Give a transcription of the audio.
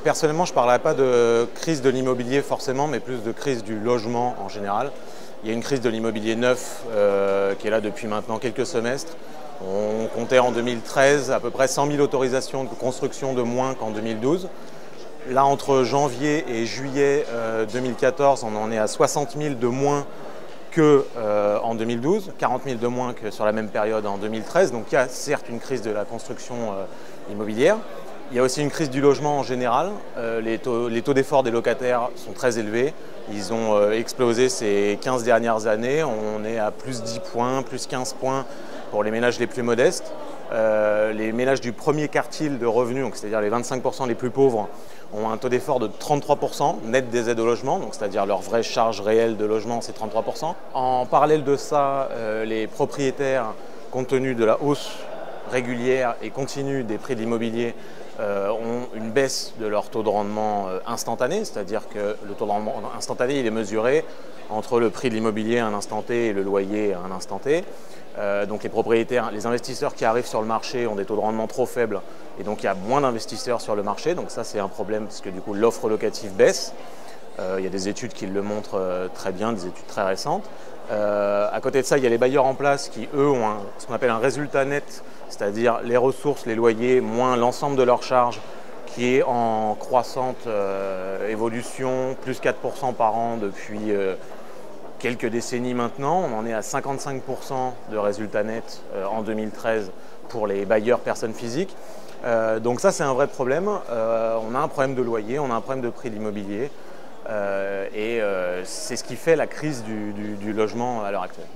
Personnellement, je ne parlerai pas de crise de l'immobilier forcément, mais plus de crise du logement en général. Il y a une crise de l'immobilier neuf qui est là depuis maintenant quelques semestres. On comptait en 2013 à peu près 100 000 autorisations de construction de moins qu'en 2012. Là, entre janvier et juillet 2014, on en est à 60 000 de moins qu'en 2012, 40 000 de moins que sur la même période en 2013. Donc il y a certes une crise de la construction immobilière. Il y a aussi une crise du logement en général. Les taux d'effort des locataires sont très élevés. Ils ont explosé ces 15 dernières années. On est à plus 10 points, plus 15 points pour les ménages les plus modestes. Les ménages du premier quartile de revenus, c'est-à-dire les 25% les plus pauvres, ont un taux d'effort de 33% net des aides au logement, c'est-à-dire leur vraie charge réelle de logement, c'est 33%. En parallèle de ça, les propriétaires, compte tenu de la hausse régulière et continue des prix de l'immobilier, ont une baisse de leur taux de rendement instantané, c'est-à-dire que le taux de rendement instantané il est mesuré entre le prix de l'immobilier à un instant T et le loyer à un instant T. Donc les propriétaires, les investisseurs qui arrivent sur le marché ont des taux de rendement trop faibles et donc il y a moins d'investisseurs sur le marché. Donc ça c'est un problème parce que du coup l'offre locative baisse. Il y a des études qui le montrent très bien, des études très récentes. À côté de ça, il y a les bailleurs en place qui eux ont ce qu'on appelle un résultat net, c'est-à-dire les ressources, les loyers, moins l'ensemble de leurs charges qui est en croissante évolution, plus 4% par an depuis quelques décennies maintenant. On en est à 55% de résultats nets en 2013 pour les bailleurs personnes physiques. Donc ça c'est un vrai problème. On a un problème de loyer, on a un problème de prix de l'immobilier et c'est ce qui fait la crise du logement à l'heure actuelle.